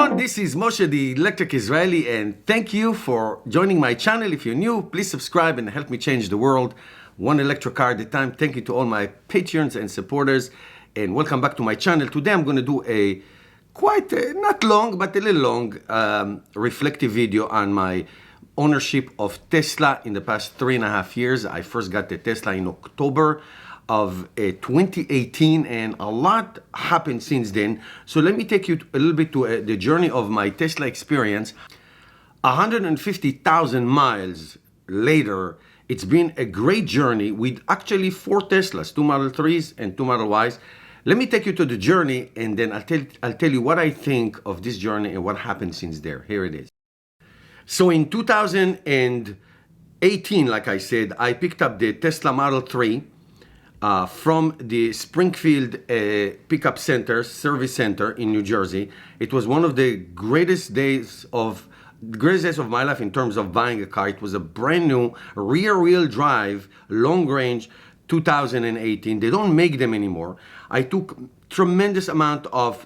everyone, this is Moshe the Electric Israeli, and thank you for joining my channel. If you're new, please subscribe and help me change the world one electric car at a time. Thank you to all my patrons and supporters, and welcome back to my channel. Today I'm going to do a quite not long but a little long reflective video on my ownership of Tesla in the past 3.5 years. I first got the Tesla in October of 2018, and a lot happened since then. So let me take you a little bit to the journey of my Tesla experience. 150,000 miles later, it's been a great journey with actually 4 Teslas, 2 Model 3s and 2 Model Ys. Let me take you to the journey, and then I'll tell you what I think of this journey and what happened since there. Here it is. So in 2018, like I said, I picked up the Tesla Model 3 from the Springfield pickup center, service center in New Jersey. It was one of the greatest days of my life in terms of buying a car. It was a brand new rear-wheel drive, long range, 2018. They don't make them anymore. I took tremendous amount of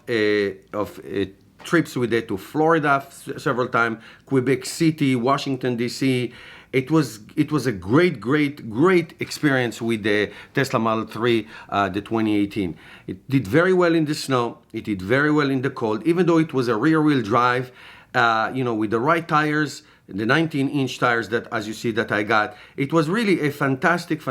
trips with it to Florida several times, Quebec City, Washington DC. It was a great experience with the Tesla Model 3, the 2018. It did very well in the snow. It did very well in the cold, even though it was a rear-wheel drive, with the right tires, the 19-inch tires that, as you see, that I got. It was really a fantastic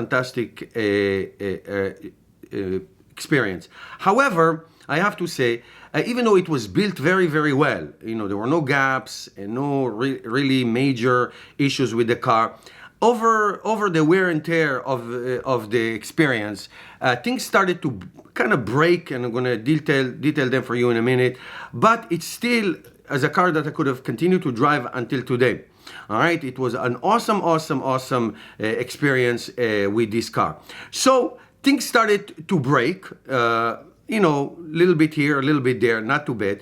experience. However, I have to say, even though it was built very well, there were no gaps and no really major issues with the car. Over the wear and tear of the experience, things started to kind of break, and I'm going to detail them for you in a minute. But it's still as a car that I could have continued to drive until today. All right, it was an awesome experience with this car. So things started to break. A little bit here, a little bit there, not too bad.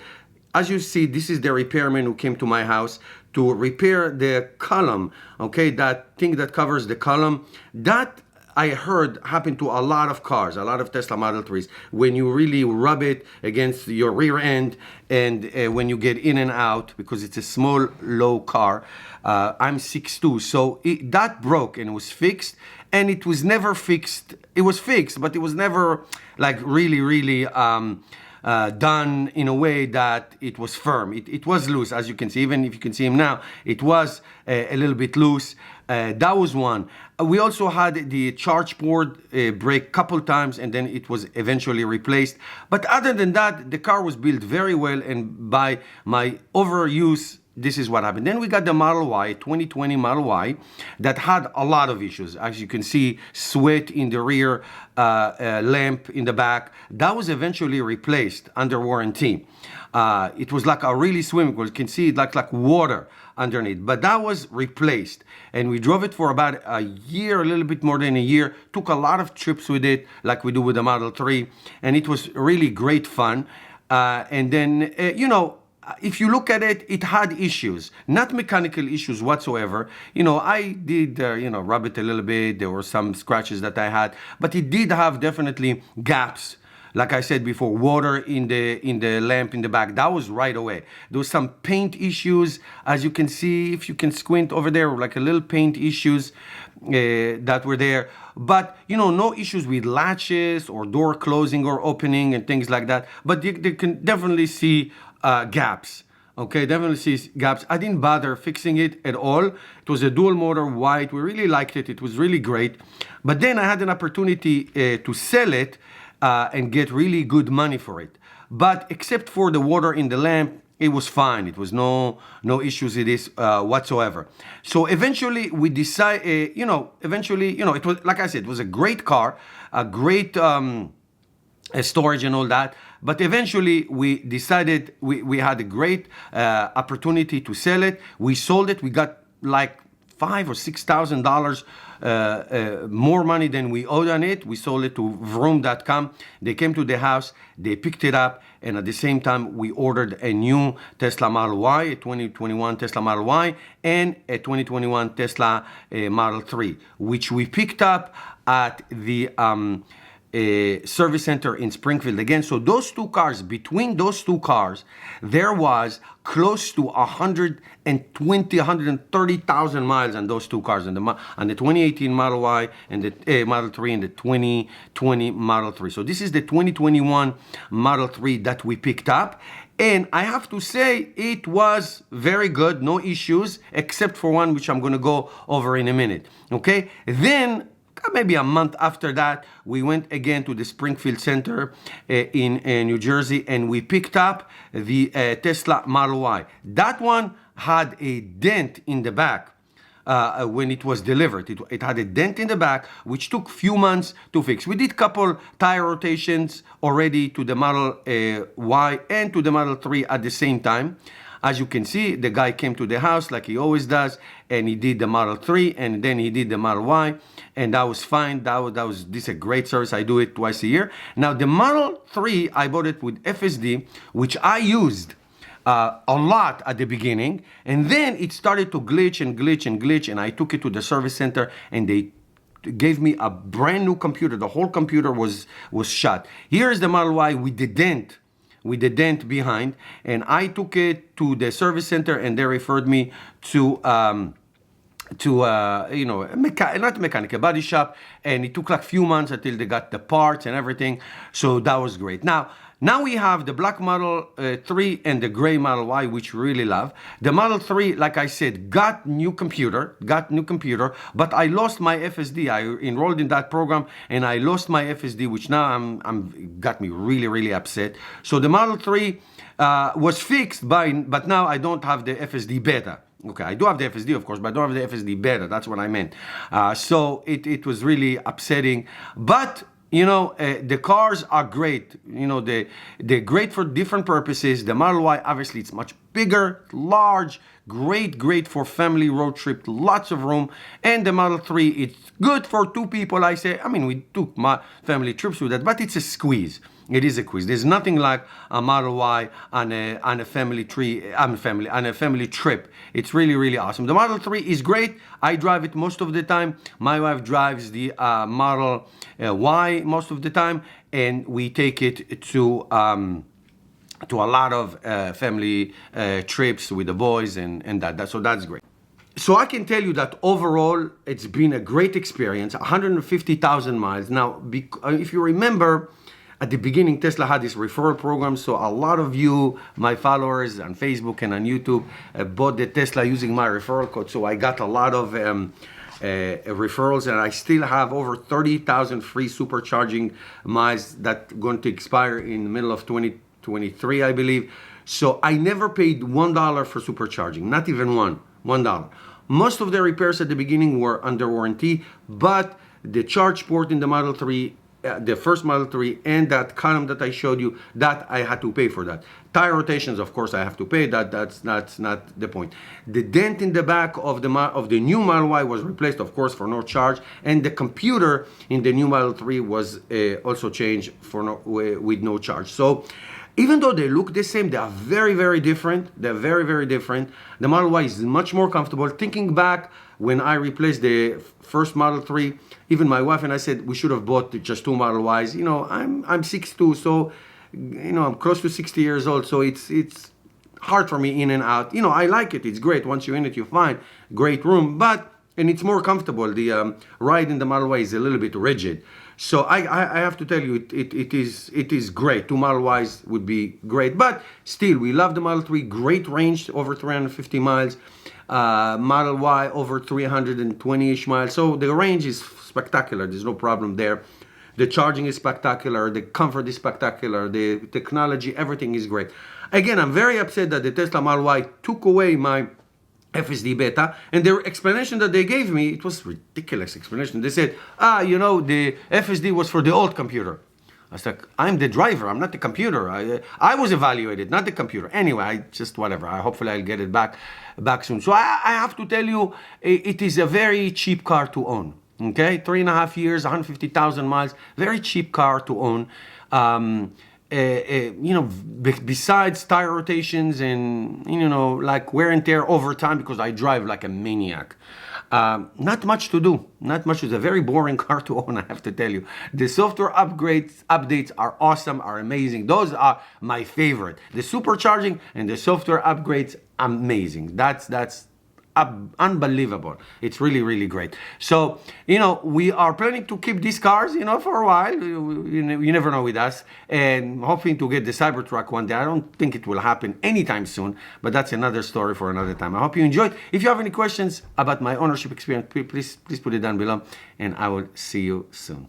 As you see, this is the repairman who came to my house to repair the column, okay, that thing that covers the column. That, I heard, happened to a lot of cars, a lot of Tesla Model 3s, when you really rub it against your rear end and when you get in and out, because it's a small, low car. I'm 6'2", so that broke and was fixed. And it was never fixed. It was fixed, but it was never like really done in a way that it was firm. It was loose, as you can see. Even if you can see him now, it was a little bit loose. That was one. We also had the charge board break a couple times, and then it was eventually replaced. But other than that, the car was built very well, and by my overuse, this is what happened. Then we got the Model Y, 2020 Model Y, that had a lot of issues. As you can see, sweat in the rear, lamp in the back. That was eventually replaced under warranty. It was like a really swimming pool. You can see it like water underneath. But that was replaced. And we drove it for about a year, a little bit more than a year. Took a lot of trips with it, like we do with the Model 3. And it was really great fun. And then, if you look at it, it had issues, not mechanical issues whatsoever. I did, rub it a little bit. There were some scratches that I had, but it did have definitely gaps. Like I said before, water in the lamp in the back. That was right away. There was some paint issues, as you can see, if you can squint over there, like a little paint issues that were there. But, no issues with latches or door closing or opening and things like that. But you can definitely see gaps. Okay, definitely see gaps. I didn't bother fixing it at all. It was a dual motor white. We really liked it. It was really great. But then I had an opportunity to sell it and get really good money for it. But except for the water in the lamp, it was fine. It was no issues with this whatsoever. So eventually we decided, it was, like I said, it was a great car, a great storage and all that. But eventually we decided we had a great opportunity to sell it. We sold it. We got like $5,000 or $6,000 more money than we owed on it. We sold it to vroom.com. They came to the house, they picked it up, and at the same time we ordered a new Tesla Model Y, a 2021 Tesla Model Y, and a 2021 Tesla Model 3, which we picked up at the service center in Springfield again. So those two cars, between those two cars, there was close to 130,000 miles on those two cars, on the 2018 Model Y and the Model 3 and the 2020 Model 3. So this is the 2021 Model 3 that we picked up. And I have to say, it was very good, no issues, except for one, which I'm going to go over in a minute. Okay? Then, maybe a month after that, we went again to the Springfield Center in New Jersey, and we picked up the Tesla Model Y. That one had a dent in the back. When it was delivered, it had a dent in the back, which took few months to fix. We did couple tire rotations already to the Model Y and to the Model 3 at the same time. As you can see, the guy came to the house like he always does, and he did the Model 3, and then he did the Model Y, and that was fine. This is a great service. I do it twice a year. Now, the Model 3, I bought it with FSD, which I used a lot at the beginning, and then it started to glitch and glitch and glitch, and I took it to the service center, and they gave me a brand new computer. The whole computer was shot. Here is the Model Y with the dent behind, and I took it to the service center, and they referred me to not a mechanic, a body shop, and it took like a few months until they got the parts and everything. So that was great. Now we have the black Model 3 and the gray Model Y, which we really love. The Model 3, like I said, got new computer, but I lost my FSD. I enrolled in that program, and I lost my FSD, which now got me really, really upset. So the Model 3 was fixed, but now I don't have the FSD beta. Okay, I do have the FSD, of course, but I don't have the FSD beta. That's what I meant. So it was really upsetting. But the cars are great. They're great for different purposes. The Model Y, obviously, it's much bigger, large, great for family road trip, lots of room. And the Model 3, it's good for two people, I say. I mean, we took my family trips with that, but it's a squeeze. It is a squeeze. There's nothing like a Model Y on a family trip. It's really, really awesome. The Model 3 is great. I drive it most of the time. My wife drives the Model Y most of the time, and we take it to a lot of family trips with the boys and that. So that's great. So I can tell you that overall, it's been a great experience. 150,000 miles. Now, if you remember, at the beginning, Tesla had this referral program, so a lot of you, my followers on Facebook and on YouTube, bought the Tesla using my referral code. So I got a lot of referrals, and I still have over 30,000 free supercharging miles that are going to expire in the middle of 2023, I believe. So I never paid $1 for supercharging, not even $1. Most of the repairs at the beginning were under warranty, but the charge port in the Model 3, the first Model 3, and that column that I showed you, that I had to pay for that. Tire rotations, of course, I have to pay. That's not the point. The dent in the back of the new Model Y was replaced, of course, for no charge, and the computer in the new Model 3 was also changed with no charge. So even though they look the same, they are very, very different. They're very, very different. The Model Y is much more comfortable. Thinking back, when I replaced the first Model 3, even my wife and I said we should have bought just two Model Ys. I'm 6'2", so I'm close to 60 years old, so it's hard for me in and out. I like it. It's great. Once you're in it, you find great room, and it's more comfortable. The ride in the Model Y is a little bit rigid. So I have to tell you, it is great. Two Model Ys would be great, but still, we love the Model 3. Great range, over 350 miles. Model Y over 320-ish miles. So the range is spectacular. There's no problem there. The charging is spectacular. The comfort is spectacular. The technology, everything is great. Again, I'm very upset that the Tesla Model Y took away my FSD beta, and their explanation that they gave me, it was ridiculous explanation. They said, the FSD was for the old computer. I was like, I'm the driver, I'm not the computer. I was evaluated, not the computer. Anyway, whatever. Hopefully I'll get it back soon. So I have to tell you, it is a very cheap car to own. Okay, 3.5 years, 150,000 miles, very cheap car to own. Besides tire rotations and like wear and tear over time, because I drive like a maniac. Not much to do. Not much. It's a very boring car to own, I have to tell you. The software updates are awesome, are amazing. Those are my favorite. The supercharging and the software upgrades, amazing. That's unbelievable. It's really, really great. So, we are planning to keep these cars, for a while. You never know with us. And hoping to get the Cybertruck one day. I don't think it will happen anytime soon, but that's another story for another time. I hope you enjoyed. If you have any questions about my ownership experience, please put it down below, and I will see you soon.